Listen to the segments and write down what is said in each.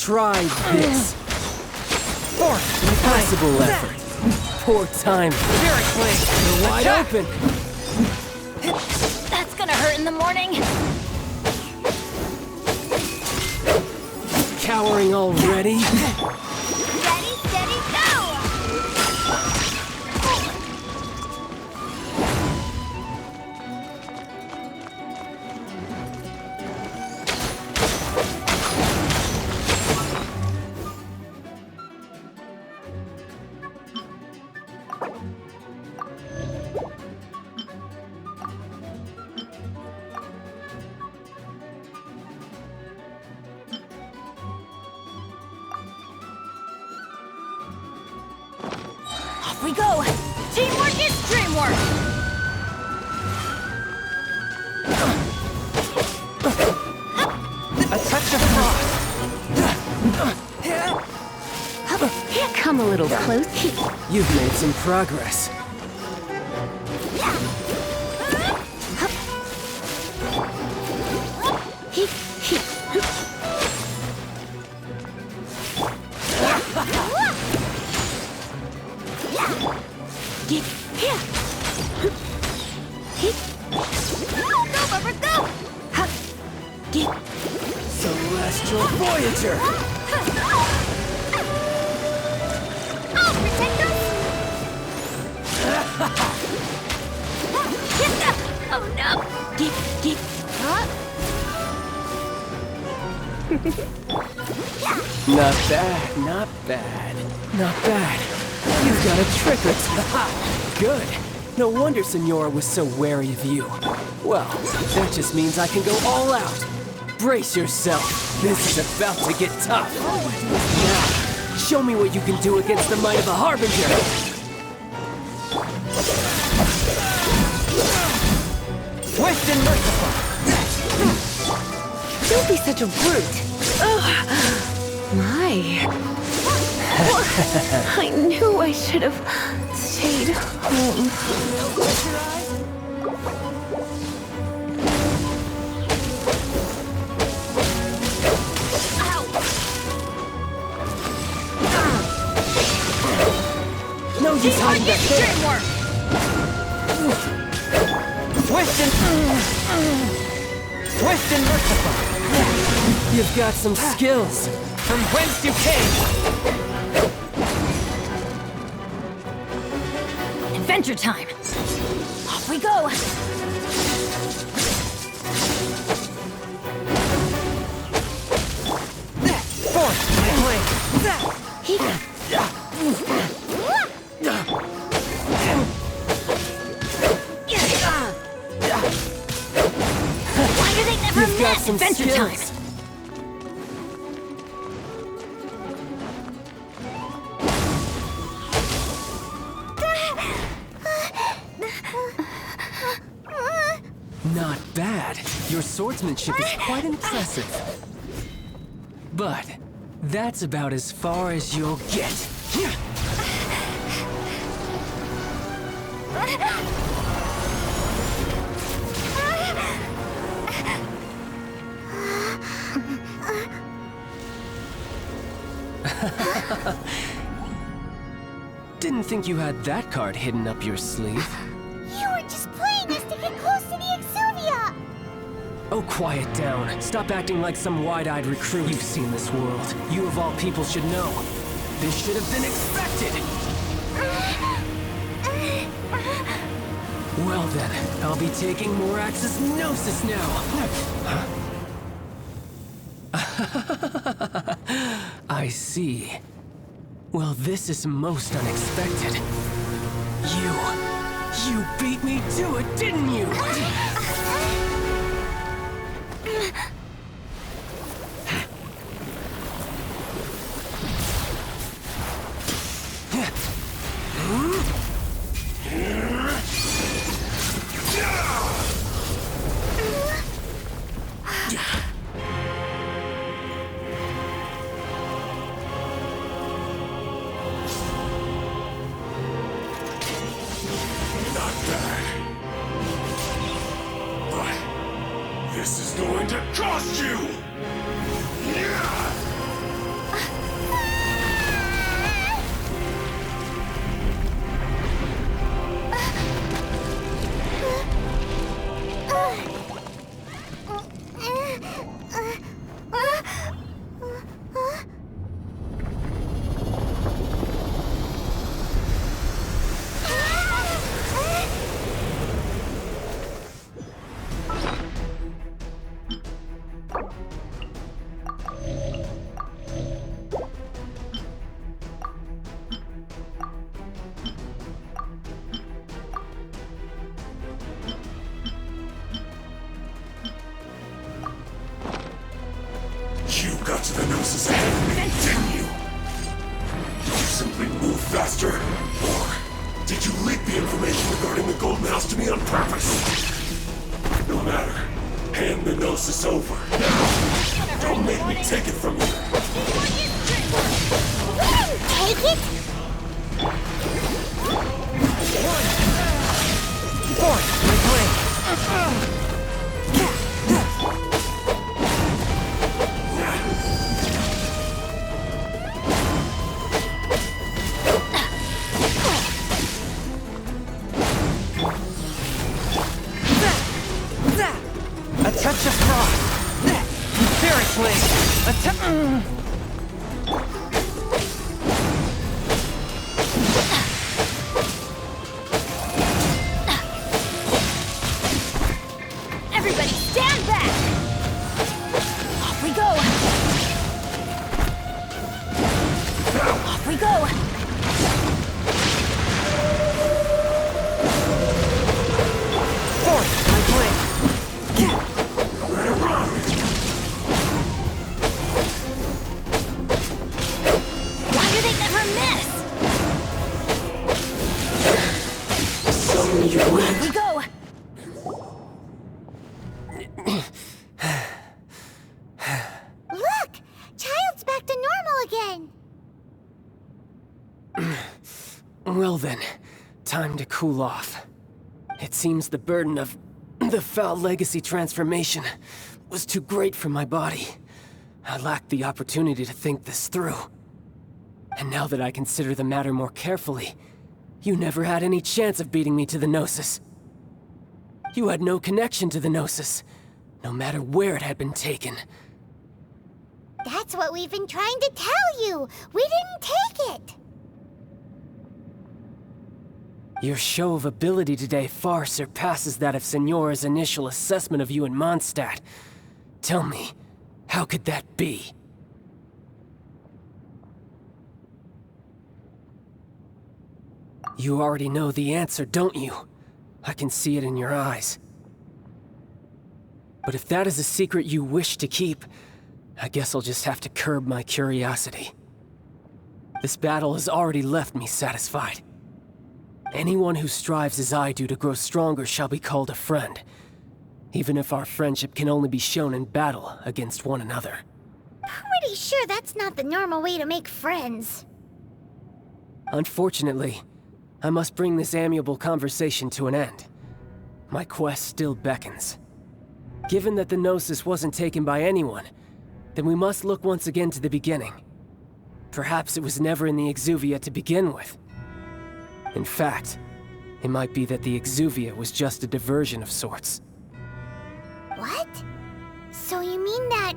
Try this. Impossible effort. Poor timing. Seriously! You're wide open. That's gonna hurt in the morning. Cowering already? Ready, steady, go! Off we go! Teamwork is dreamwork! A touch of frost! Come a little close. You've made some progress. Go, Bubba, go! Celestial Voyager! I'll protect us! Oh no! Not bad, not bad. Not bad. You've got a trick or two. Good. No wonder Senora was so wary of you. Well, that just means I can go all out. Brace yourself. This is about to get tough. Now, show me what you can do against the might of a Harbinger. Swift and merciful! Don't be such a brute. My. I knew I should have stayed home. No use hiding back there. Swift and merciful! You've got some skills. From whence you came! Adventure time! Off we go! Force my blade! Why do they never You've got met? some Adventure skills. time! Not bad. Your swordsmanship is quite impressive. But that's about as far as you'll get. Didn't think you had that card hidden up your sleeve. You were just playing us to get close to the Exuvia! Oh, quiet down. Stop acting like some wide-eyed recruit. You've seen this world. You of all people should know. This should have been expected! Well then, I'll be taking Morax's Gnosis now! I see. Well, this is most unexpected. You beat me to it, didn't you? This is going to cost you! You got to the Gnosis ahead of me, didn't you? Did you simply move faster? Or did you leak the information regarding the Golden House to me on purpose? No matter. Hand the Gnosis over. Now! Don't make me take it from you. Take it? Force my blade! A touch of frost! Seriously! A touch... Everybody stand back! Off we go! Off we go! Force my blade! Why do they never miss? So you win. Off we go! Look! Child's back to normal again! Well then, time to cool off. It seems the burden of the foul legacy transformation was too great for my body. I lacked the opportunity to think this through. And now that I consider the matter more carefully, you never had any chance of beating me to the Gnosis. You had no connection to the Gnosis, no matter where it had been taken. That's what we've been trying to tell you! We didn't take it! Your show of ability today far surpasses that of Signora's initial assessment of you in Mondstadt. Tell me, how could that be? You already know the answer, don't you? I can see it in your eyes. But if that is a secret you wish to keep, I guess I'll just have to curb my curiosity. This battle has already left me satisfied. Anyone who strives as I do to grow stronger shall be called a friend, even if our friendship can only be shown in battle against one another. Pretty sure that's not the normal way to make friends. Unfortunately, I must bring this amiable conversation to an end. My quest still beckons. Given that the Gnosis wasn't taken by anyone, then we must look once again to the beginning. Perhaps it was never in the Exuvia to begin with. In fact, it might be that the Exuvia was just a diversion of sorts. What? So you mean that...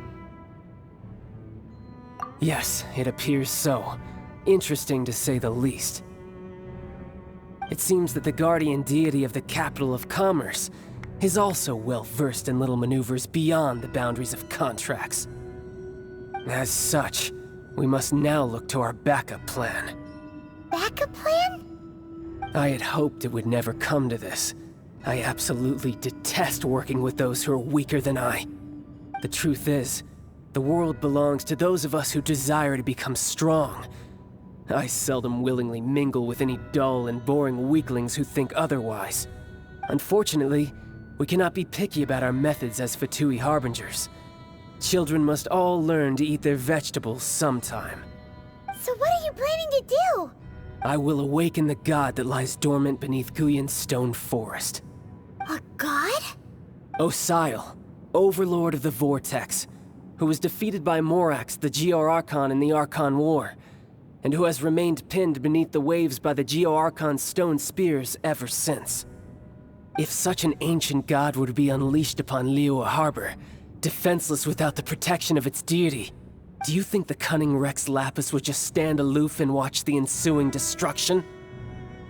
Yes, it appears so. Interesting to say the least. It seems that the guardian deity of the capital of commerce is also well versed in little maneuvers beyond the boundaries of contracts. As such, we must now look to our backup plan. backup plan? I had hoped it would never come to this. I absolutely detest working with those who are weaker than I. The truth is, the world belongs to those of us who desire to become strong. I seldom willingly mingle with any dull and boring weaklings who think otherwise. Unfortunately, we cannot be picky about our methods as Fatui Harbingers. Children must all learn to eat their vegetables sometime. So what are you planning to do? I will awaken the god that lies dormant beneath Guyon's stone forest. A god? Osial, overlord of the Vortex, who was defeated by Morax, the Geo-Archon in the Archon War, and who has remained pinned beneath the waves by the Geo-Archon's stone spears ever since. If such an ancient god were to be unleashed upon Liyue Harbor, defenseless without the protection of its deity. Do you think the cunning Rex Lapis would just stand aloof and watch the ensuing destruction?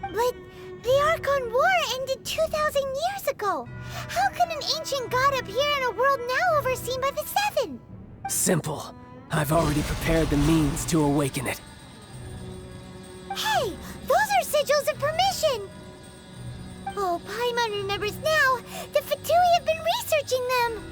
But the Archon War ended 2,000 years ago. How can an ancient god appear in a world now overseen by the Seven? Simple. I've already prepared the means to awaken it. Hey, those are sigils of permission! Oh, Paimon remembers now. The Fatui have been researching them!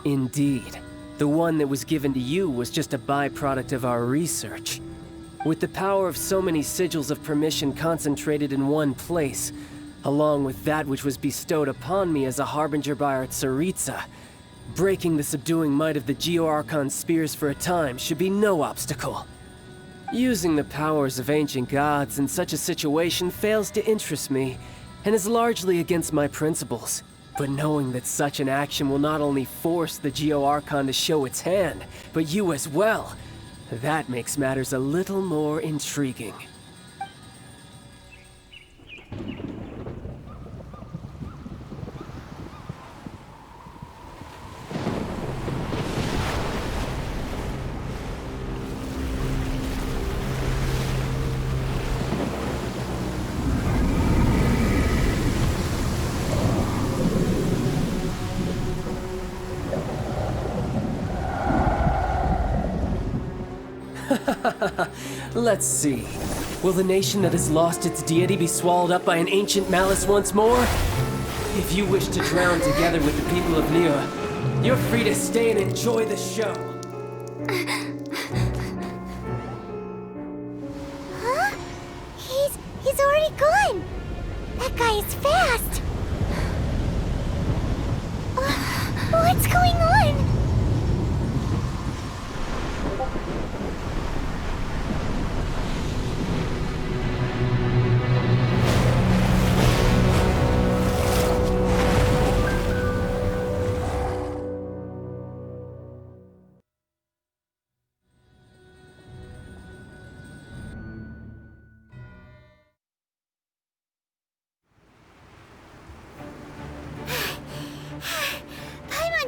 Indeed. The one that was given to you was just a byproduct of our research. With the power of so many sigils of permission concentrated in one place, along with that which was bestowed upon me as a harbinger by our Tsaritsa, breaking the subduing might of the Geo-Archon spears for a time should be no obstacle. Using the powers of ancient gods in such a situation fails to interest me, and is largely against my principles. But knowing that such an action will not only force the Geo-Archon to show its hand, but you as well, that makes matters a little more intriguing. Let's see. Will the nation that has lost its deity be swallowed up by an ancient malice once more? If you wish to drown together with the people of Liyue, you're free to stay and enjoy the show. Huh? He's already gone! That guy is fast! What's going on?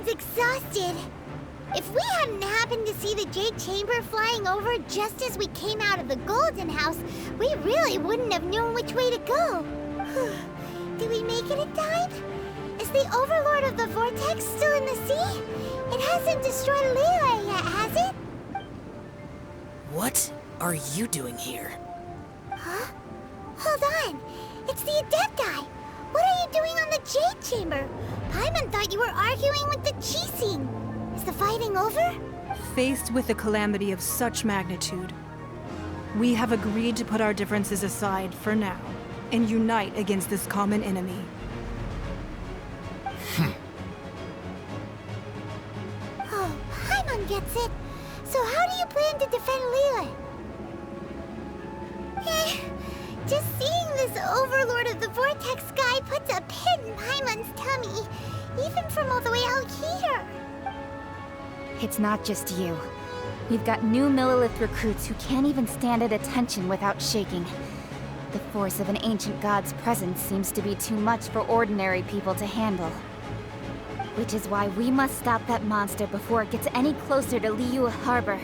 Exhausted. If we hadn't happened to see the Jade Chamber flying over just as we came out of the Golden House, we really wouldn't have known which way to go. Did we make it in time? Is the Overlord of the Vortex still in the sea? It hasn't destroyed Liyue yet, has it? What are you doing here? Huh? Hold on. It's the Adepti. What are you doing on the Jade Chamber? Paimon thought you were arguing with the Chising. Is the fighting over? Faced with a calamity of such magnitude, we have agreed to put our differences aside for now and unite against this common enemy. Oh, Paimon gets it. So how do you plan to defend Liyue? Just seeing this Overlord of the Vortex guy puts a pit in Paimon's tummy, even from all the way out here. It's not just you. We've got new Millilith recruits who can't even stand at attention without shaking. The force of an ancient god's presence seems to be too much for ordinary people to handle. Which is why we must stop that monster before it gets any closer to Liyue Harbor.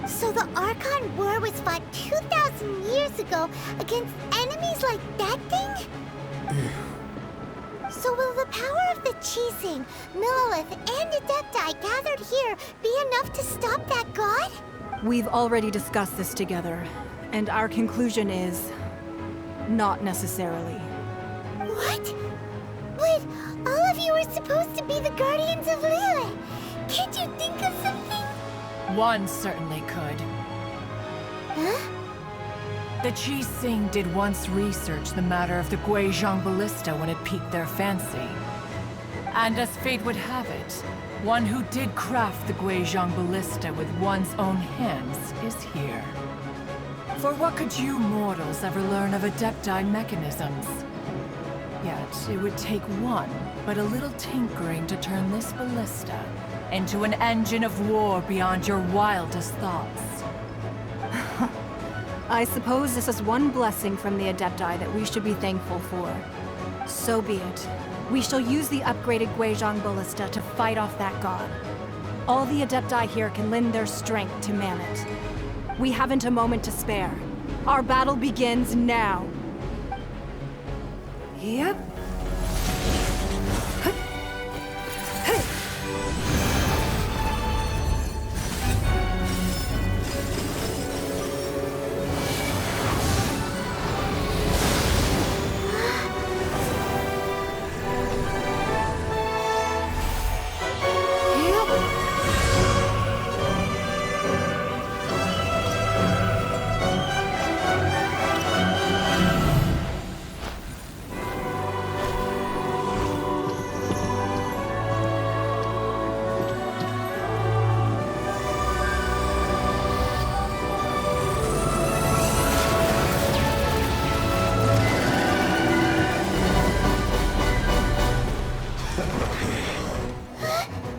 So the Archon War was fought 2,000 years ago against enemies like that thing? So will the power of the Chising, Millilith, and Adepti gathered here be enough to stop that god? We've already discussed this together, and our conclusion is... not necessarily. What? But all of you were supposed to be the guardians of Liyue. Can't you think of something? One certainly could. Huh? The Chising did once research the matter of the Guizhong Ballista when it piqued their fancy. And as fate would have it, one who did craft the Guizhong Ballista with one's own hands is here. For what could you mortals ever learn of Adepti mechanisms? Yet, it would take one, but a little tinkering to turn this ballista into an engine of war beyond your wildest thoughts. I suppose this is one blessing from the Adepti that we should be thankful for. So be it. We shall use the upgraded Guizhong Ballista to fight off that god. All the Adepti here can lend their strength to man it. We haven't a moment to spare. Our battle begins now. Yep.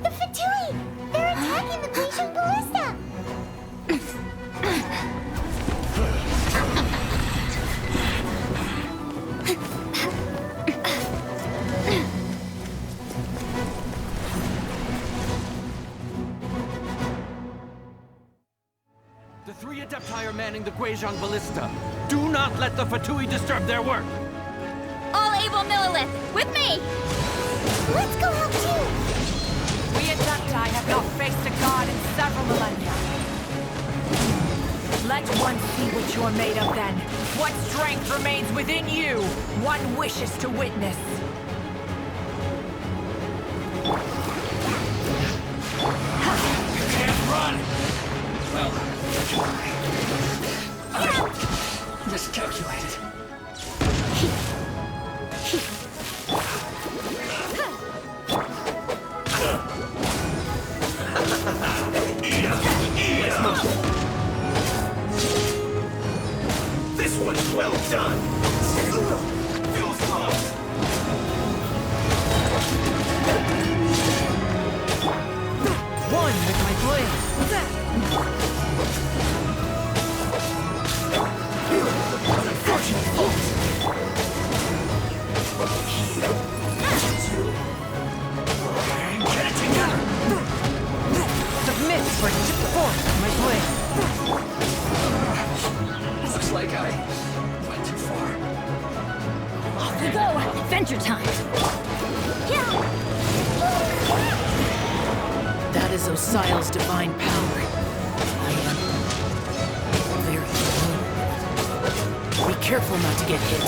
The Fatui! They're attacking the Grecian ballista! The 3 Adepti are manning the Guizhong Ballista. Do not let the Fatui disturb their work! All able Millilith, with me! Let's go help too! We Adepti have not faced a god in several millennia. Let one see what you are made of then. What strength remains within you, one wishes to witness. You can't run! Well, miscalculated. This one's well done! Feels close! One with my blade. Get it together! Submit for force of my blade. Looks like I went too far. Off we go! Adventure time! That is Osial's divine power. I am very familiar. Be careful not to get hit.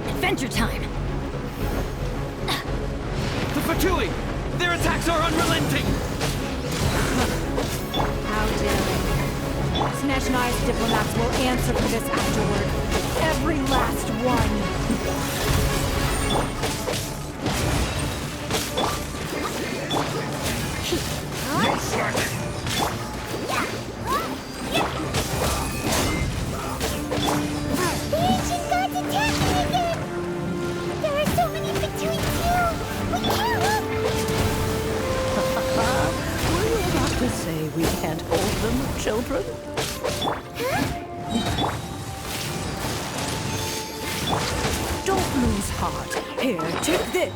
Adventure time! The Fatui! Their attacks are unrelenting! How dare they? Snezhnai's diplomats will answer for this afterward. Every last one. No slacking! The ancient gods attacking again! There are so many Fatui too! We can't look! Were you about to say we can't hold them, children? Don't lose heart. Here, take this.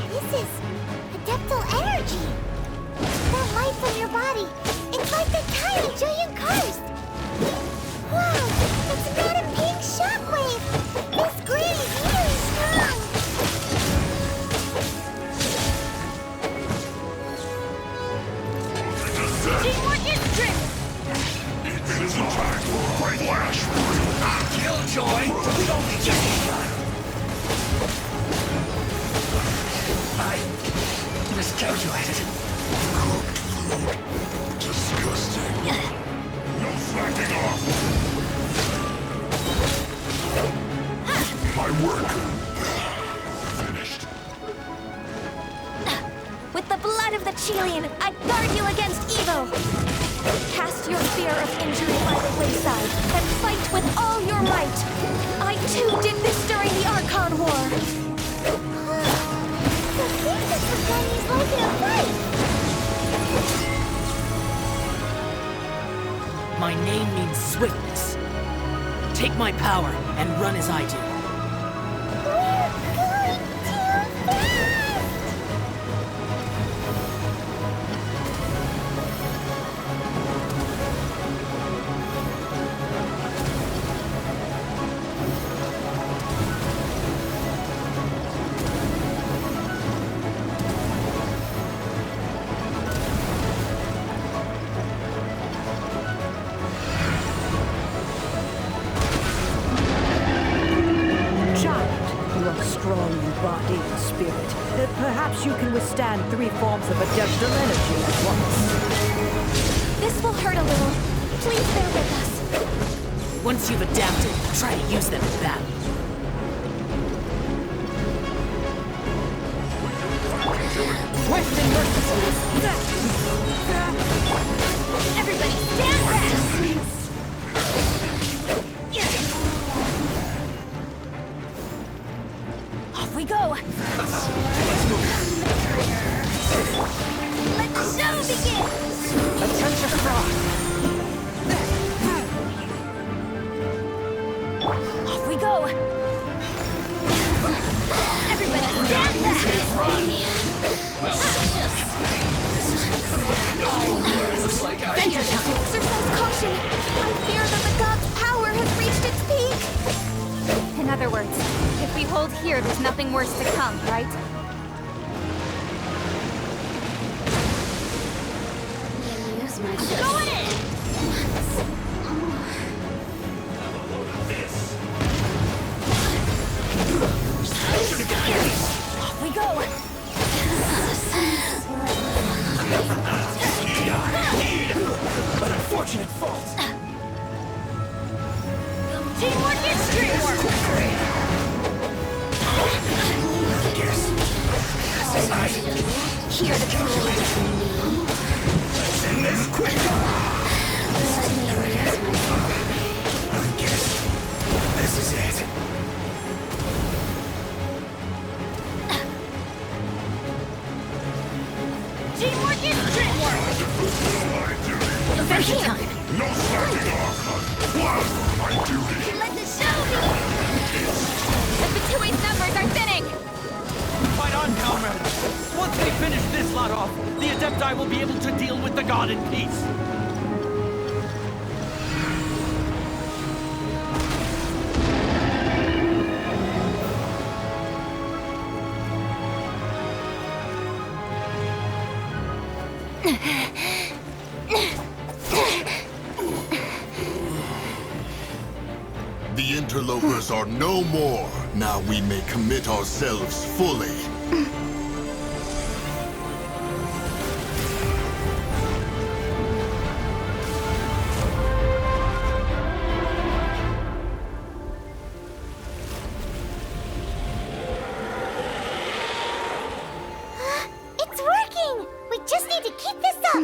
This is adeptal energy! That light from your body, it's like the tiny giant cars! Wow, it's not a pink shockwave! This grid is really strong! Teamwork is strength! It is time for a great flash! Killjoy! We don't need you! I miscalculated. Cooked food. Disgusting. No slacking off! My work. Finished. With the blood of the Chilean, I guard you against evil! Cast your fear of injury too did this during the Archon War. So this is the gun he's like in a fight. My name means swiftness. Take my power and run as I do. We're going too fast! Strong in body and spirit. Perhaps you can withstand 3 forms of adeptal energy at once. This will hurt a little. Please bear with us. Once you've adapted, try to use them in battle. Swift and merciful. Everybody stand back! Off we go! Let the show begin! Attention frost. Off we go! Everybody stand back! Exercise caution! I fear that the god's power has reached its peak! In other words, if we hold here, there's nothing worse to come, right? Going in! Off we go! An unfortunate fault. Teamwork is teamwork! Hear the truth. Let's end this quick! I guess this is it. Teamwork is teamwork! Adventure time! No slacking off! One, my duty! Let the show begin! The Fatui's numbers are thinning! Fight on, comrades! Once they finish this lot off, the Adepti will be able to deal with the god in peace. The interlopers are no more. Now we may commit ourselves fully. It's working! We just need to keep this up!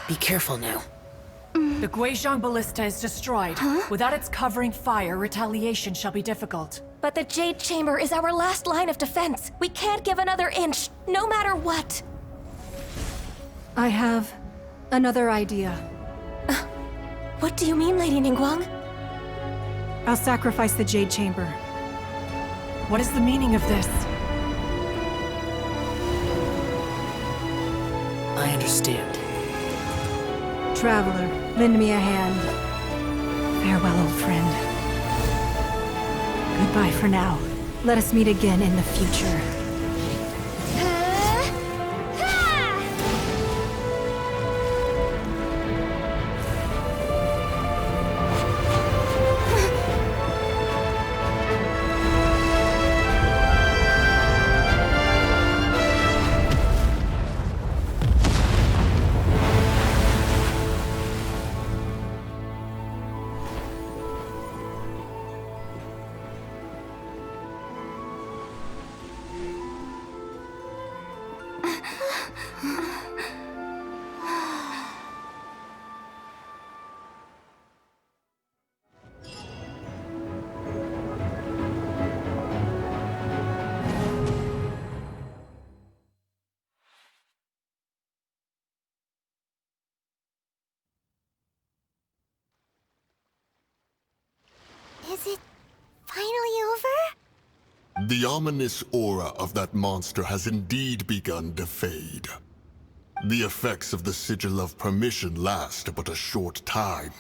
Be careful now. The Guizhong Ballista is destroyed. Without its covering fire, retaliation shall be difficult. But the Jade Chamber is our last line of defense. We can't give another inch, no matter what. I have another idea. What do you mean, Lady Ningguang? I'll sacrifice the Jade Chamber. What is the meaning of this? I understand. Traveler, lend me a hand. Farewell, old friend. Goodbye for now. Let us meet again in the future. Is it finally over? The ominous aura of that monster has indeed begun to fade. The effects of the Sigil of Permission last but a short time.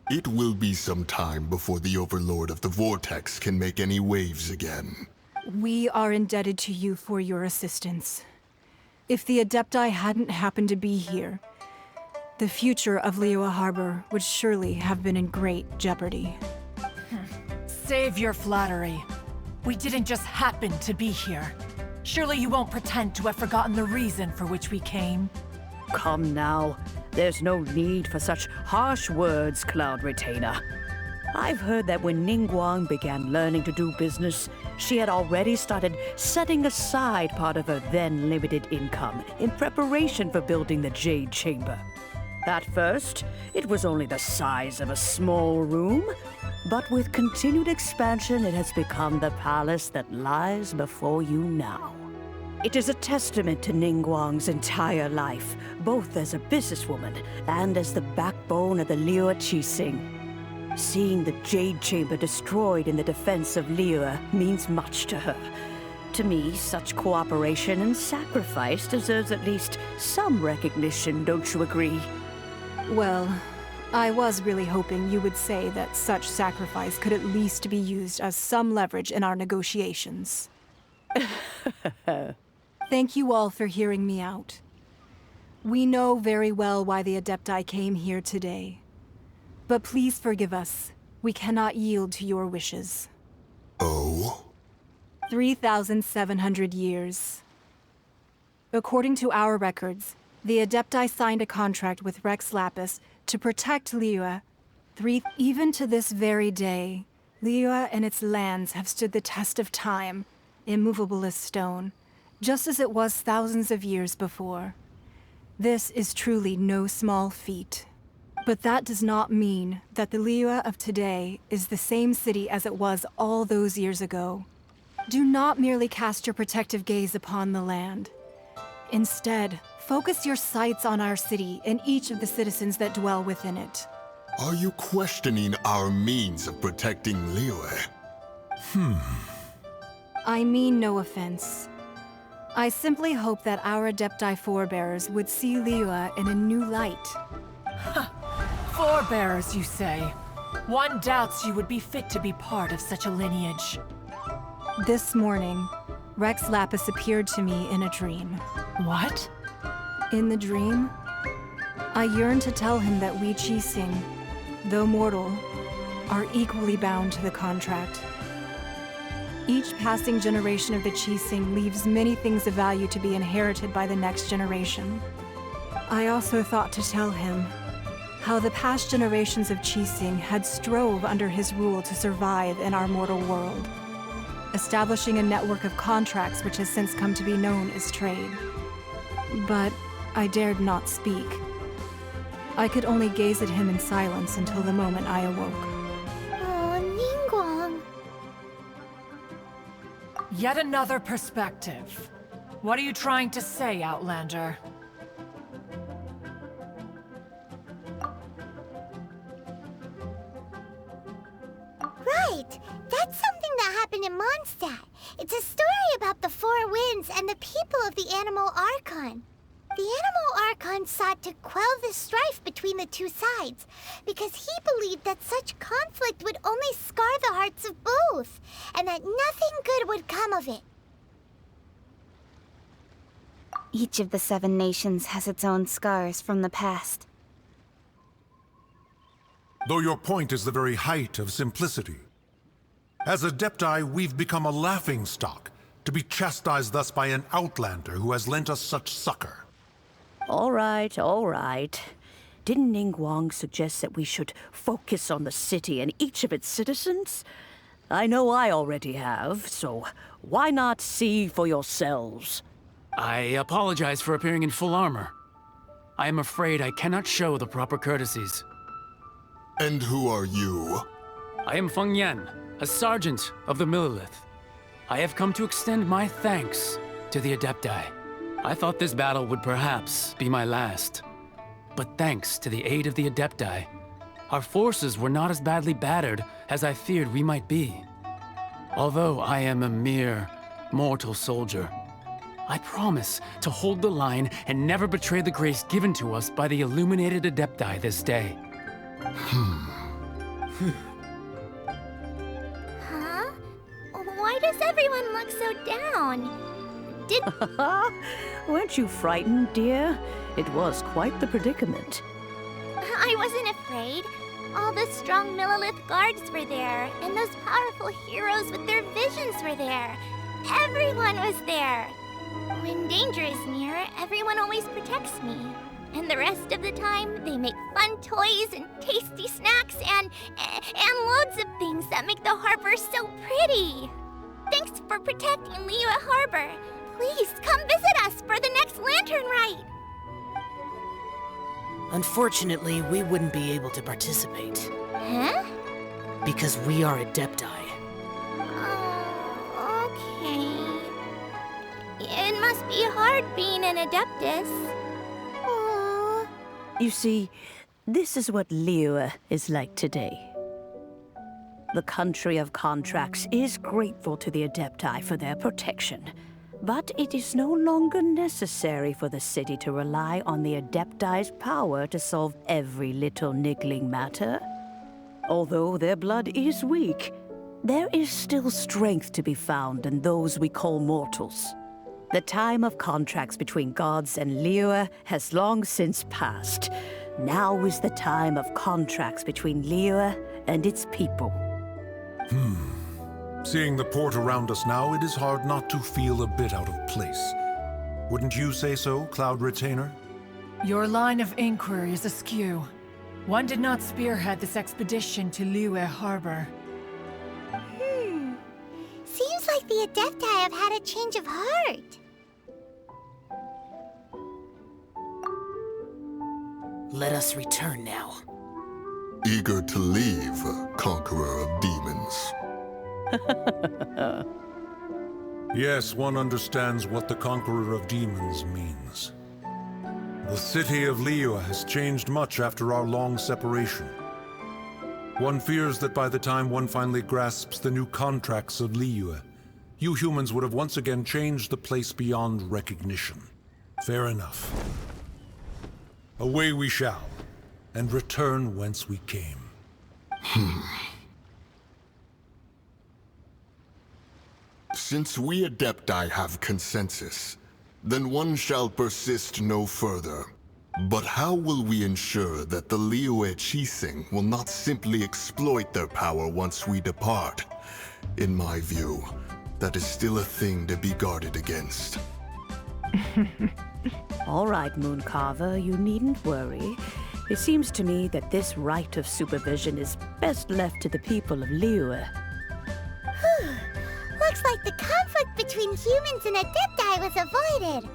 It will be some time before the Overlord of the Vortex can make any waves again. We are indebted to you for your assistance. If the Adepti hadn't happened to be here, the future of Liyue Harbor would surely have been in great jeopardy. Save your flattery. We didn't just happen to be here. Surely you won't pretend to have forgotten the reason for which we came. Come now. There's no need for such harsh words, Cloud Retainer. I've heard that when Ningguang began learning to do business, she had already started setting aside part of her then limited income in preparation for building the Jade Chamber. At first, it was only the size of a small room, but with continued expansion, it has become the palace that lies before you now. It is a testament to Ningguang's entire life, both as a businesswoman and as the backbone of the Liyue Qixing. Seeing the Jade Chamber destroyed in the defense of Liyue means much to her. To me, such cooperation and sacrifice deserves at least some recognition, don't you agree? Well, I was really hoping you would say that such sacrifice could at least be used as some leverage in our negotiations. Thank you all for hearing me out. We know very well why the Adepti came here today. But please forgive us. We cannot yield to your wishes. Oh? 3,700 years. According to our records, the Adepti signed a contract with Rex Lapis to protect Liyue. Even to this very day, Liyue and its lands have stood the test of time, immovable as stone, just as it was thousands of years before. This is truly no small feat. But that does not mean that the Liyue of today is the same city as it was all those years ago. Do not merely cast your protective gaze upon the land. Instead, focus your sights on our city and each of the citizens that dwell within it. Are you questioning our means of protecting Liyue? I mean no offense. I simply hope that our Adepti forebears would see Liyue in a new light. Forebears, you say? One doubts you would be fit to be part of such a lineage. This morning, Rex Lapis appeared to me in a dream. What? In the dream, I yearned to tell him that we Qixing, though mortal, are equally bound to the contract. Each passing generation of the Qixing leaves many things of value to be inherited by the next generation. I also thought to tell him how the past generations of Qixing had strove under his rule to survive in our mortal world, establishing a network of contracts which has since come to be known as trade. But I dared not speak. I could only gaze at him in silence until the moment I awoke. Oh, Ningguang. Yet another perspective. What are you trying to say, Outlander? Right! That's something that happened in Mondstadt. It's a story about the Four Winds and the people of the Animal Archon. The Animal Archon sought to quell the strife between the two sides, because he believed that such conflict would only scar the hearts of both, and that nothing good would come of it. Each of the 7 nations has its own scars from the past. Though your point is the very height of simplicity. As Adepti, we've become a laughingstock, to be chastised thus by an outlander who has lent us such succor. All right, all right. Didn't Ningguang suggest that we should focus on the city and each of its citizens? I know I already have, so why not see for yourselves? I apologize for appearing in full armor. I am afraid I cannot show the proper courtesies. And who are you? I am Feng Yan, a sergeant of the Millilith. I have come to extend my thanks to the Adepti. I thought this battle would perhaps be my last. But thanks to the aid of the Adepti, our forces were not as badly battered as I feared we might be. Although I am a mere mortal soldier, I promise to hold the line and never betray the grace given to us by the illuminated Adepti this day. Huh? Why does everyone look so down? Weren't you frightened, dear? It was quite the predicament. I wasn't afraid. All the strong Millilith guards were there, and those powerful heroes with their visions were there. Everyone was there. When danger is near, everyone always protects me. And the rest of the time, they make fun toys and tasty snacks and loads of things that make the harbor so pretty. Thanks for protecting Liyue Harbor. Please come visit us for the next lantern rite. Unfortunately, we wouldn't be able to participate. Huh? Because we are Adepti. Oh, okay. It must be hard being an Adeptus. Oh. You see, this is what Liyue is like today. The country of contracts is grateful to the Adepti for their protection. But it is no longer necessary for the city to rely on the Adepti's power to solve every little niggling matter. Although their blood is weak, there is still strength to be found in those we call mortals. The time of contracts between gods and Liyue has long since passed. Now is the time of contracts between Liyue and its people. Seeing the port around us now, it is hard not to feel a bit out of place. Wouldn't you say so, Cloud Retainer? Your line of inquiry is askew. One did not spearhead this expedition to Liyue Harbor. Seems like the Adepti have had a change of heart. Let us return now. Eager to leave, Conqueror of Demons. Yes, one understands what the Conqueror of Demons means. The city of Liyue has changed much after our long separation. One fears that by the time one finally grasps the new contracts of Liyue, you humans would have once again changed the place beyond recognition. Fair enough. Away we shall, and return whence we came. Since we Adepti have consensus, then one shall persist no further. But how will we ensure that the Liyue Qixing will not simply exploit their power once we depart? In my view, that is still a thing to be guarded against. All right, Mooncarver, you needn't worry. It seems to me that this right of supervision is best left to the people of Liyue. Looks like the conflict between humans and Adepti was avoided.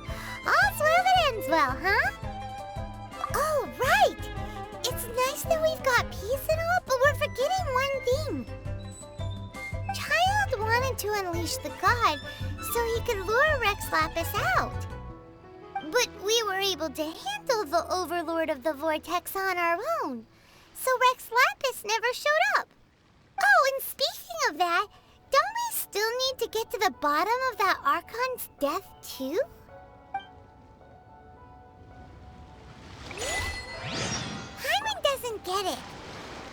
All's well that ends well, huh? Oh, right! It's nice that we've got peace and all, but we're forgetting one thing. Child wanted to unleash the god so he could lure Rex Lapis out. But we were able to handle the Overlord of the Vortex on our own, so Rex Lapis never showed up. Oh, and speaking of that, don't we still need to get to the bottom of that Archon's death, too? get it.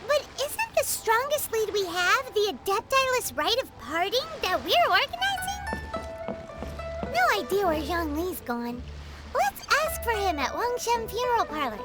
But isn't the strongest lead we have the Adepti-less rite of parting that we're organizing? No idea where Zhang Li's gone. Let's ask for him at Wangshan Funeral Parlor.